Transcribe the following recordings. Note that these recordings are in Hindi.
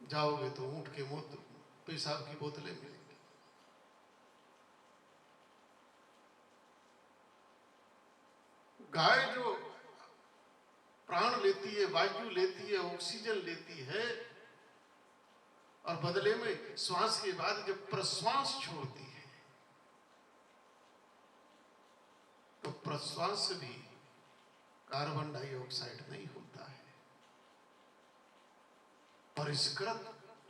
जाओगे तो ऊंट के मूत्र पेशाब की बोतलें मिलेंगी। गाय जो प्राण लेती है, वायु लेती है, ऑक्सीजन लेती है, और बदले में श्वास के बाद जब प्रश्वास छोड़ती है तो प्रश्वास से भी कार्बन डाइऑक्साइड नहीं होता है, परिष्कृत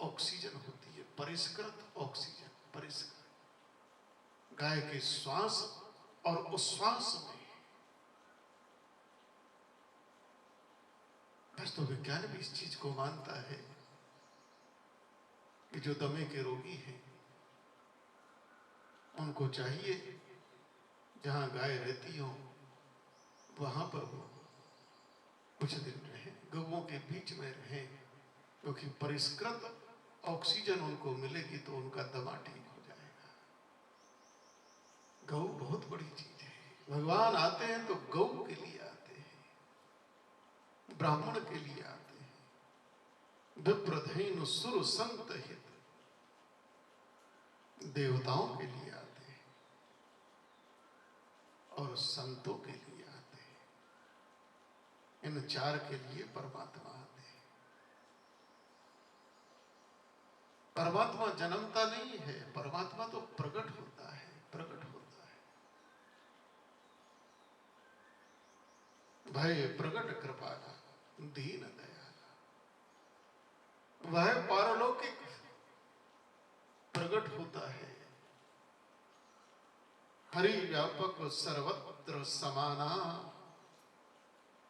ऑक्सीजन होती है। परिष्कृत ऑक्सीजन, परिष्कृत। गाय के श्वास और उच्छ्वास में तो विज्ञान भी इस चीज को मानता है कि जो दमे के रोगी हैं उनको चाहिए जहां गाय रहती हो वहां पर वो कुछ दिन रहे, गौओं के बीच में रहे, क्योंकि परिष्कृत ऑक्सीजन उनको मिलेगी तो उनका दमा ठीक हो जाएगा। गौ बहुत बड़ी चीज है। भगवान आते हैं तो गौ के लिए आते हैं, ब्राह्मण के लिए आते हैं, विप्रधेनु सुर संत हित, देवताओं के लिए आते हैं और संतों के लिए आते हैं। इन चार के लिए परमात्मा आते हैं। परमात्मा जन्मता नहीं है, परमात्मा तो प्रकट होता है, प्रकट होता है। भय प्रकट कृपाला दीन दयाला, वह पारलौकिक प्रकट होता है। हरि व्यापक सर्वत्र समाना,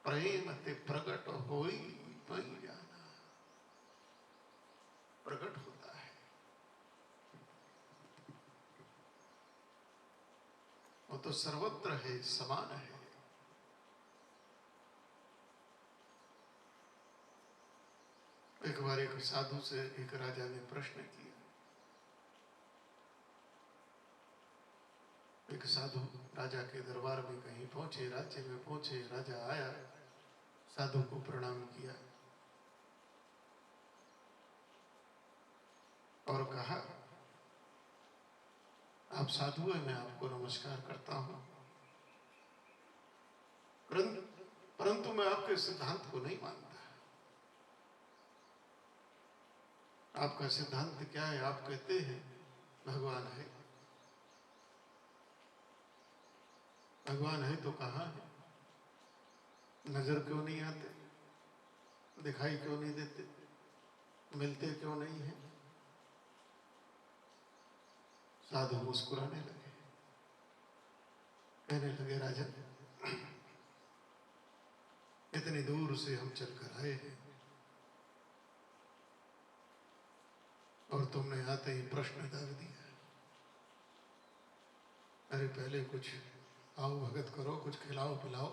प्रेम ते प्रकट होई पई जाना। प्रकट होता है, वो तो सर्वत्र है, समान है। एक बार एक साधु से एक राजा ने प्रश्न किया। एक साधु राजा के दरबार में कहीं पहुंचे, राज्य में पहुंचे। राजा आया, साधु को प्रणाम किया और कहा, आप साधु हैं, मैं आपको नमस्कार करता हूं, परंतु मैं आपके सिद्धांत को नहीं मानता। आपका सिद्धांत क्या है? आप कहते हैं भगवान है। भगवान है तो कहां है? नजर क्यों नहीं आते? दिखाई क्यों नहीं देते? मिलते क्यों नहीं है? साधु मुस्कुराने लगे, कहने लगे, राजन, इतनी दूर से हम चलकर आए हैं और तुमने आते ही प्रश्न दाग दिया। अरे पहले कुछ आओ भगत करो, कुछ खिलाओ पिलाओ,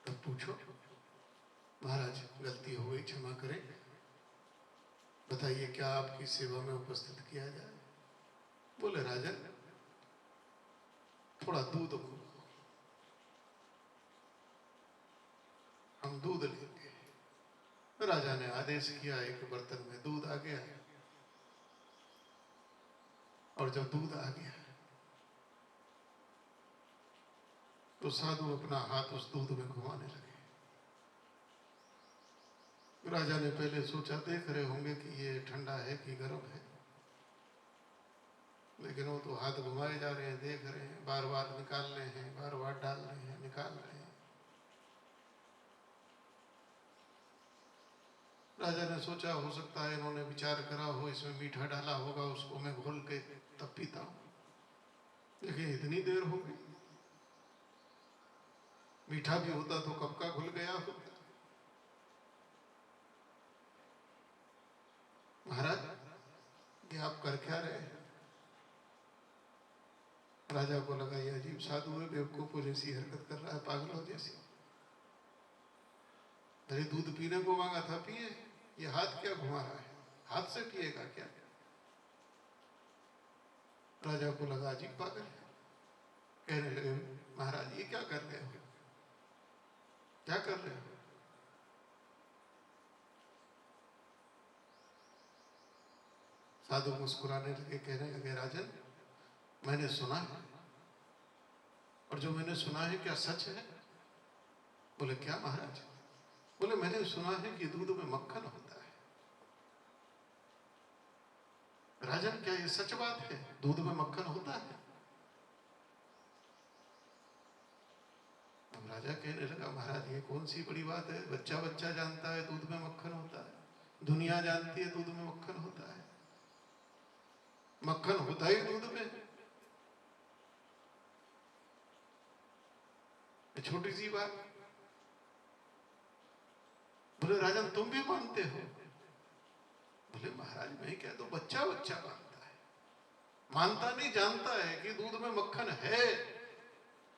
तब पूछो। महाराज गलती हो गई, क्षमा करें, बताइए क्या आपकी सेवा में उपस्थित किया जाए? बोले, राजन थोड़ा दूध को, हम दूध लेंगे। राजा ने आदेश किया, एक बर्तन में दूध आ गया, और जब दूध आ गया तो साधु अपना हाथ उस दूध में घुमाने लगे। राजा ने पहले सोचा, देख रहे होंगे कि ये ठंडा है कि गर्म है, लेकिन वो तो हाथ घुमाए जा रहे हैं, देख रहे हैं, बार बार निकाल रहे हैं, बार बार डाल रहे हैं, निकाल रहे हैं। राजा ने सोचा, हो सकता है इन्होंने विचार करा हो, इसमें मीठा डाला होगा, उसको मैं घोल के तब पीता हूं, लेकिन इतनी देर हो गई, मीठा भी होता तो कब का घुल गया होता। महाराज ये आप कर क्या रहे हैं? राजा को लगा ये अजीब साधु है, बेवकूफों जैसी हरकत कर रहा है, पागलों जैसी। अरे दूध पीने को मांगा था, पिए, ये हाथ क्या घुमा रहा है? हाथ से पिएगा क्या? राजा को लगा अजीब पागल है। कहने लगे, महाराज ये क्या कर रहे हो? क्या कर रहे हो? साधु मुस्कुराने लगे, कहने लगे, राजन मैंने सुना है, और जो मैंने सुना है क्या सच है? बोले क्या महाराज? बोले मैंने सुना है कि दूध में मक्खन होता है। राजन क्या ये सच बात है? दूध में मक्खन होता है? अब राजा कहने लगा, महाराज ये कौन सी बड़ी बात है, बच्चा बच्चा जानता है दूध में मक्खन होता है, दुनिया जानती है दूध में मक्खन होता है, मक्खन होता ही दूध में, छोटी सी बात। बोले राजन तुम भी मानते हो? बोले महाराज मैं क्या, तो बच्चा बच्चा मानता है, मानता नहीं जानता है कि दूध में मक्खन है।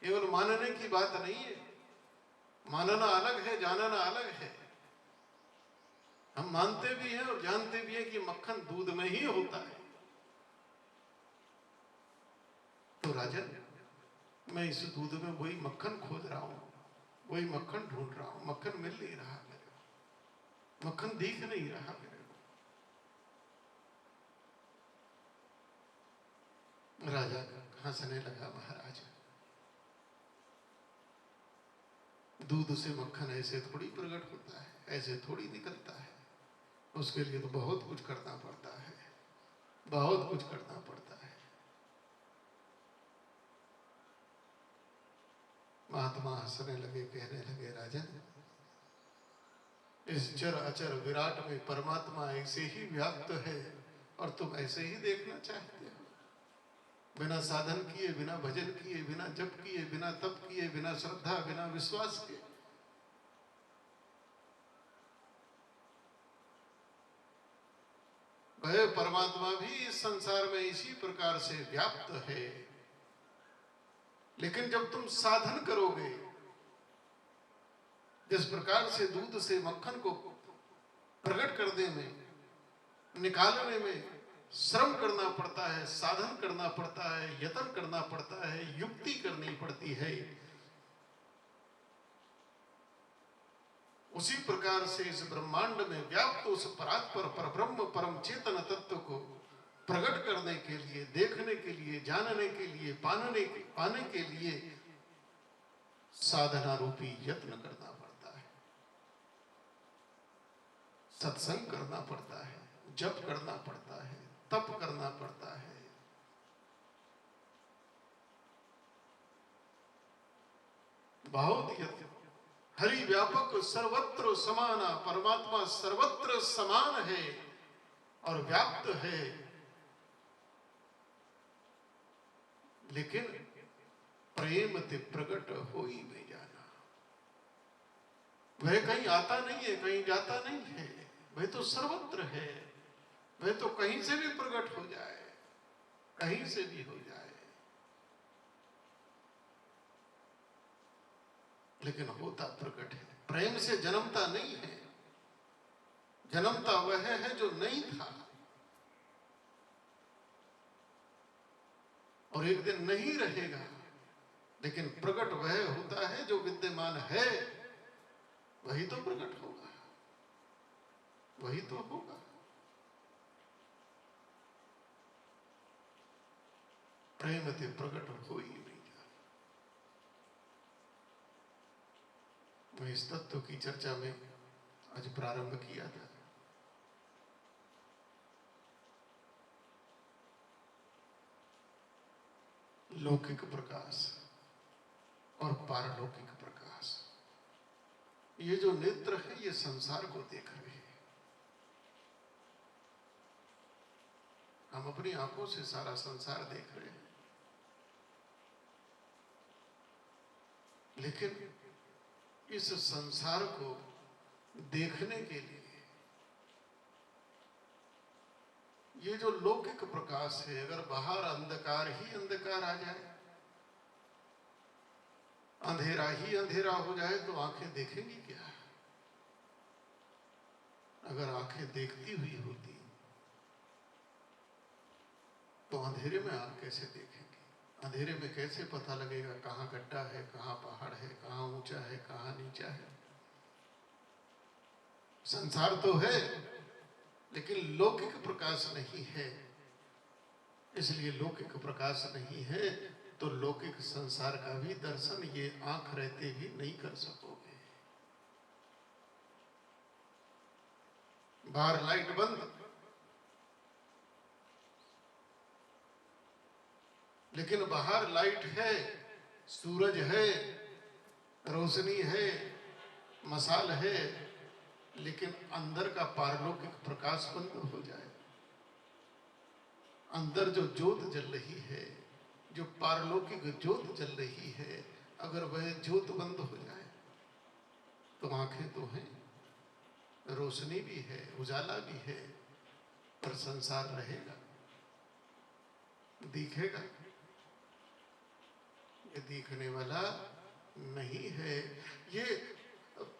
केवल मानने की बात नहीं है, मानना अलग है, जानना अलग है। हम मानते भी हैं और जानते भी हैं कि मक्खन दूध में ही होता है। तो राजन मैं इस दूध में वही मक्खन खोज रहा हूं, वही मक्खन ढूंढ रहा हूं, मक्खन मिल नहीं रहा मेरे को, मक्खन दिख नहीं रहा मेरे को। राजा हंसने लगा, महाराज दूध से मक्खन ऐसे थोड़ी प्रकट होता है, ऐसे थोड़ी निकलता है, उसके लिए तो बहुत कुछ करना पड़ता है, बहुत कुछ करना पड़ता है। महात्मा हंसने लगे, कहने लगे, राजन इस चर अचर विराट में परमात्मा ऐसे ही व्याप्त है और तुम ऐसे ही देखना चाहते हो, बिना साधन किए, बिना भजन किए, बिना जप किए, बिना तप किए, बिना श्रद्धा, बिना विश्वास के। वह परमात्मा भी इस संसार में इसी प्रकार से व्याप्त है, लेकिन जब तुम साधन करोगे, जिस प्रकार से दूध से मक्खन को प्रकट करने में, निकालने में श्रम करना पड़ता है, साधन करना पड़ता है, यत्न करना पड़ता है, युक्ति करनी पड़ती है, उसी प्रकार से इस ब्रह्मांड में व्याप्त उस परात्पर परब्रह्म परम चेतन तत्व को प्रकट करने के लिए, देखने के लिए, जानने के लिए, पाने के लिए साधना रूपी यत्न करना पड़ता है, सत्संग करना पड़ता है, जप करना पड़ता है, तप करना पड़ता है। बहुत यत्न। हरि व्यापक सर्वत्र समाना, परमात्मा सर्वत्र समान है और व्याप्त है, लेकिन प्रेम ते प्रकट हो ही में जाना। वह कहीं आता नहीं है, कहीं जाता नहीं है, वह तो सर्वत्र है, वह तो कहीं से भी प्रकट हो जाए, कहीं से भी हो जाए, लेकिन होता प्रकट है। प्रेम से जन्मता नहीं है, जन्मता वह है जो नहीं था और एक दिन नहीं रहेगा, लेकिन प्रकट वह होता है जो विद्यमान है, वही तो प्रकट होगा, वही तो होगा। प्रेम ते प्रकट हो ही नहीं जा। मैं इस तत्व की चर्चा में आज प्रारंभ किया था। लौकिक प्रकाश और पारलौकिक प्रकाश, ये जो नेत्र है ये संसार को देख रहे हैं। हम अपनी आंखों से सारा संसार देख रहे हैं, लेकिन इस संसार को देखने के लिए ये जो लौकिक प्रकाश है, अगर बाहर अंधकार ही अंधकार आ जाए, अंधेरा ही अंधेरा हो जाए, तो आंखें देखेंगी क्या? अगर आंखें देखती हुई होती तो अंधेरे में आंख कैसे देखेंगी? अंधेरे में कैसे पता लगेगा कहाँ गड्ढा है, कहाँ पहाड़ है, कहाँ ऊंचा है, कहाँ नीचा है? संसार तो है, लेकिन लौकिक प्रकाश नहीं है। इसलिए लौकिक प्रकाश नहीं है तो लौकिक संसार का भी दर्शन ये आंख रहते भी नहीं कर सकोगे। बाहर लाइट बंद, लेकिन बाहर लाइट है, सूरज है, रोशनी है, मसाल है, लेकिन अंदर का पारलौकिक प्रकाश बंद हो जाए, अंदर जो ज्योत जल रही है, जो पारलौकिक ज्योत जल रही है, अगर वह ज्योत बंद हो जाए तो आंखें तो हैं, रोशनी भी है, उजाला भी है, पर संसार रहेगा, दिखेगा। ये दिखने वाला नहीं है। ये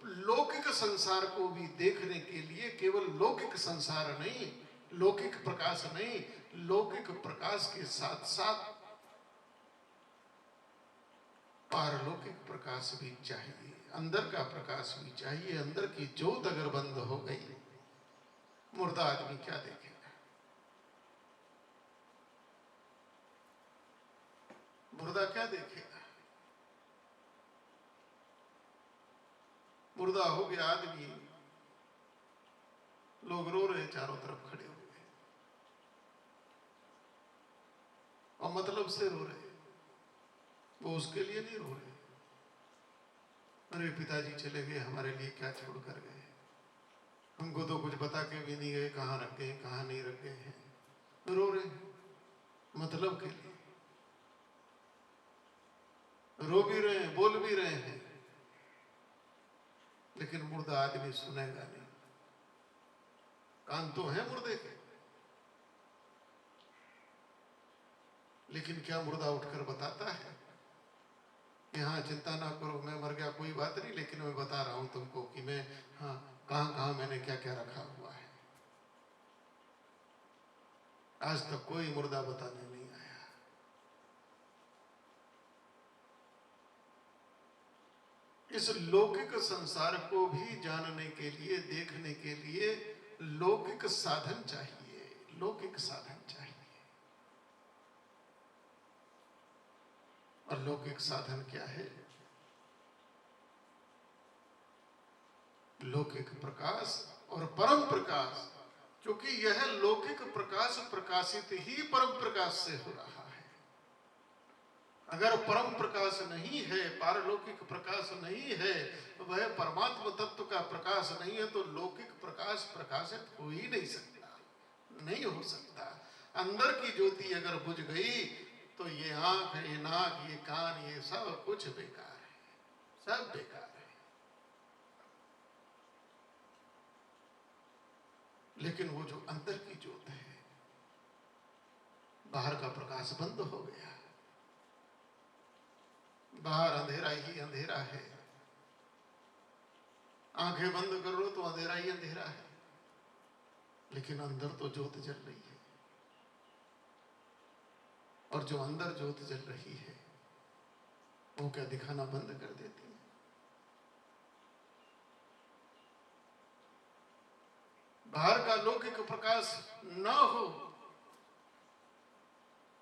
लौकिक संसार को भी देखने के लिए केवल लौकिक संसार नहीं, लौकिक प्रकाश नहीं, लौकिक प्रकाश के साथ साथ पारलौकिक प्रकाश भी चाहिए, अंदर का प्रकाश भी चाहिए। अंदर की ज्योत अगर बंद हो गई, मुर्दा आदमी क्या देखेगा? मुर्दा क्या देखेगा? मुर्दा हो गया आदमी, लोग रो रहे, चारों तरफ खड़े हुए और मतलब से रो रहे, वो उसके लिए नहीं रो रहे। अरे पिताजी चले गए, हमारे लिए क्या छोड़ कर गए, हमको तो कुछ बता के भी नहीं गए, कहाँ रख गए कहाँ नहीं रख गए हैं, रो रहे मतलब के लिए, रो भी रहे हैं, बोल भी रहे हैं, लेकिन मुर्दा आदमी सुनेगा नहीं। कान तो है मुर्दे के, लेकिन क्या मुर्दा उठकर बताता है कि हाँ चिंता ना करो, मैं मर गया कोई बात नहीं, लेकिन मैं बता रहा हूं तुमको कि मैं हाँ कहां कहां मैंने क्या क्या रखा हुआ है। आज तक कोई मुर्दा बताने नहीं आया। इस लौकिक संसार को भी जानने के लिए, देखने के लिए लौकिक साधन चाहिए, लौकिक साधन चाहिए। और लौकिक साधन क्या है? लौकिक प्रकाश और परम प्रकाश, क्योंकि यह लौकिक प्रकाश प्रकाशित ही परम प्रकाश से हो रहा है। अगर परम प्रकाश नहीं है, पारलौकिक प्रकाश नहीं है, वह परमात्मा तत्व का प्रकाश नहीं है, तो लौकिक प्रकाश प्रकाशित हो ही नहीं सकता, नहीं हो सकता। अंदर की ज्योति अगर बुझ गई तो ये आंख, ये नाक, ये कान, ये सब कुछ बेकार है, सब बेकार है। लेकिन वो जो अंदर की ज्योत है, बाहर का प्रकाश बंद हो गया, बाहर अंधेरा ही अंधेरा है, आंखें बंद कर लो तो अंधेरा ही अंधेरा है, लेकिन अंदर तो ज्योत जल रही है। और जो अंदर ज्योत जल रही है वो क्या दिखाना बंद कर देती है? बाहर का लौकिक प्रकाश न हो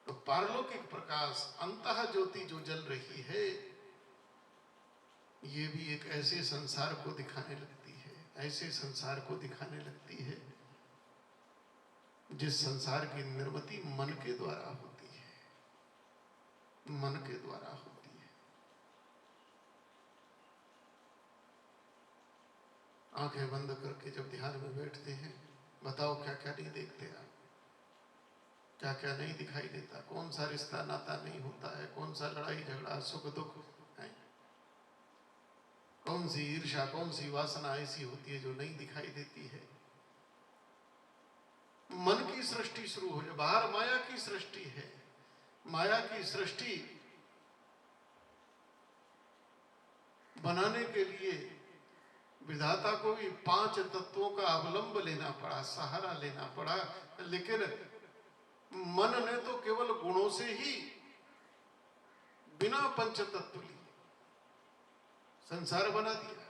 तो पारलौकिक प्रकाश, अंतः ज्योति जो जल रही है, ये भी एक ऐसे संसार को दिखाने लगती है, ऐसे संसार को दिखाने लगती है जिस संसार की निर्मिति मन के द्वारा होती है, मन के द्वारा होती है। आंखें बंद करके जब ध्यान में बैठते हैं, बताओ क्या क्या नहीं देखते आप, क्या क्या नहीं दिखाई देता, कौन सा रिश्ता नाता नहीं होता है, कौन सा लड़ाई झगड़ा सुख दुख है, कौन सी ईर्ष्या, कौन सी वासना ऐसी होती है जो नहीं दिखाई देती है। मन की सृष्टि शुरू हो जाए, बाहर माया की सृष्टि है, माया की सृष्टि बनाने के लिए विधाता को भी 5 तत्वों का अवलंब लेना पड़ा, सहारा लेना पड़ा, लेकिन मन ने तो केवल गुणों से ही बिना पंच तत्व लिए संसार बना दिया।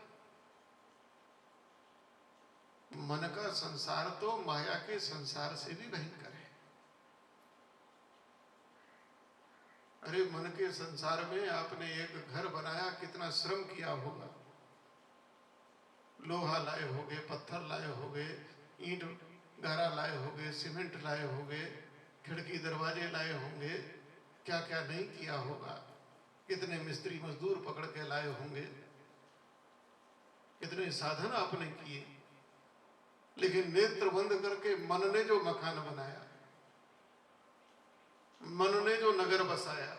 मन का संसार तो माया के संसार से भी भयंकर है। अरे मन के संसार में आपने एक घर बनाया, कितना श्रम किया होगा, लोहा लाए होगे, पत्थर लाए होगे, ईंट गारा लाए होगे, सीमेंट लाए होगे, खिड़की दरवाजे लाए होंगे, क्या क्या नहीं किया होगा, कितने मिस्त्री मजदूर पकड़ के लाए होंगे, कितने साधन आपने किए, लेकिन नेत्र बंद करके मन ने जो मकान बनाया, मन ने जो नगर बसाया,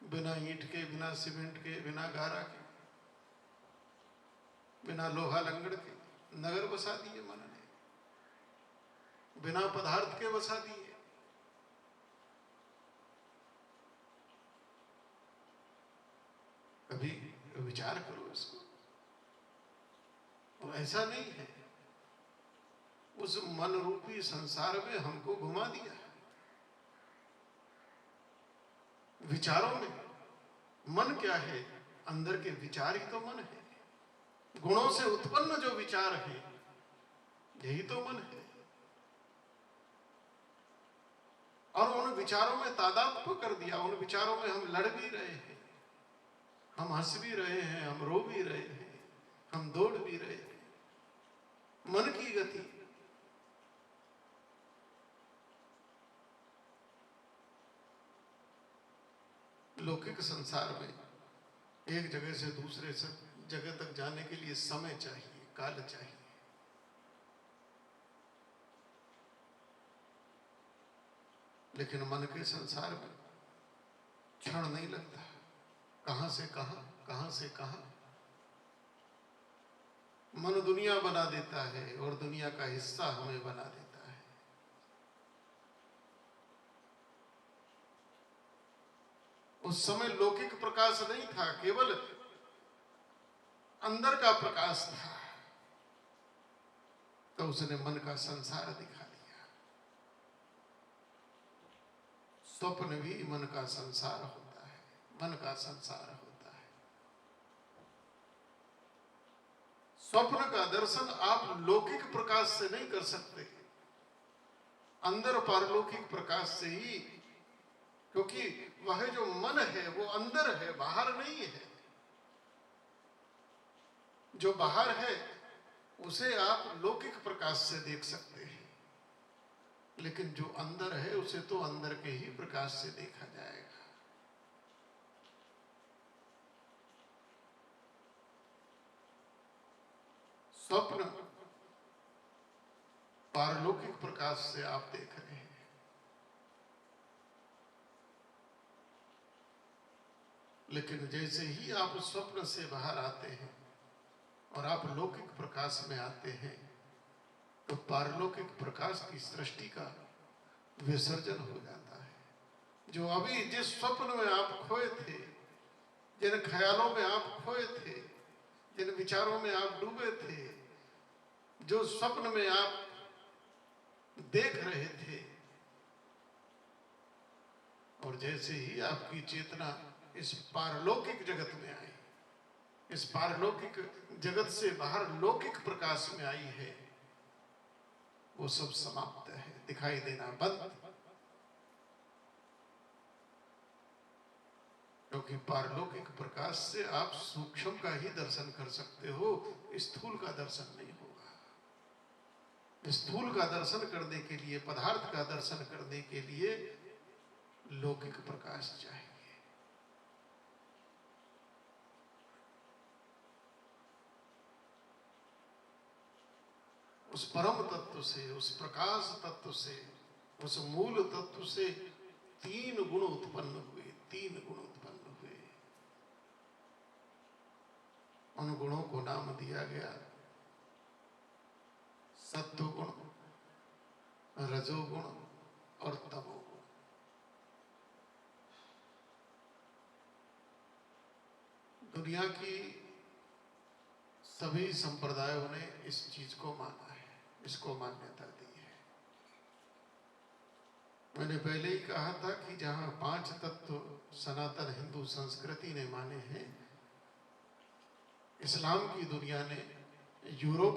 बिना ईंट के, बिना सीमेंट के, बिना गारा के, बिना लोहा लंगड़ के नगर बसा दिए मन ने, बिना पदार्थ के बसा दिए। कभी विचार करो इसको। और ऐसा नहीं है, उस मन रूपी संसार में हमको घुमा दिया है। विचारों में मन क्या है? अंदर के विचार ही तो मन है। गुणों से उत्पन्न जो विचार है यही तो मन है। और उन विचारों में तादात्म्य कर दिया, उन विचारों में हम लड़ भी रहे हैं, हम हंस भी रहे हैं, हम रो भी रहे हैं, हम दौड़ भी रहे हैं। मन की गति। लौकिक संसार में एक जगह से दूसरे जगह तक जाने के लिए समय चाहिए, काल चाहिए। लेकिन मन के संसार में क्षण नहीं लगता, कहां से कहां, कहां से कहां। मन दुनिया बना देता है और दुनिया का हिस्सा हमें बना देता है। उस समय लौकिक प्रकाश नहीं था, केवल अंदर का प्रकाश था। तो उसने मन का संसार दिखा दिया। स्वप्न भी मन का संसार होता है, मन का संसार होता है। स्वप्न का दर्शन आप लौकिक प्रकाश से नहीं कर सकते, अंदर पारलौकिक प्रकाश से ही, क्योंकि वह जो मन है वो अंदर है, बाहर नहीं है। जो बाहर है उसे आप लौकिक प्रकाश से देख सकते हैं, लेकिन जो अंदर है उसे तो अंदर के ही प्रकाश से देखा जाएगा। स्वप्न पारलौकिक प्रकाश से आप देख रहे हैं, लेकिन जैसे ही आप स्वप्न से बाहर आते हैं और आप लौकिक प्रकाश में आते हैं, तो पारलौकिक प्रकाश की सृष्टि का विसर्जन हो जाता है। जो अभी जिस स्वप्न में आप खोए थे, जिन ख्यालों में आप खोए थे, जिन विचारों में आप डूबे थे, जो स्वप्न में आप देख रहे थे, और जैसे ही आपकी चेतना इस पारलौकिक जगत में आई, इस पारलौकिक जगत से बाहर लौकिक प्रकाश में आई है, वो सब समाप्त है, दिखाई देना बंद। क्योंकि पारलौकिक प्रकाश से आप सूक्ष्म का ही दर्शन कर सकते हो, स्थूल का दर्शन नहीं होगा। स्थूल का दर्शन करने के लिए, पदार्थ का दर्शन करने के लिए लौकिक प्रकाश चाहिए। उस परम तत्व से, उस प्रकाश तत्व से, उस मूल तत्व से तीन गुण उत्पन्न हुए, तीन गुण उत्पन्न हुए। उन गुणों को नाम दिया गया सत्व गुण, रजोगुण और तमोगुण। दुनिया की सभी संप्रदायों ने इस चीज को माना है, इसको मान्यता दी है। मैंने पहले ही कहा था कि जहां 5 तत्व सनातन हिंदू संस्कृति ने माने हैं, इस्लाम की दुनिया ने यूरोप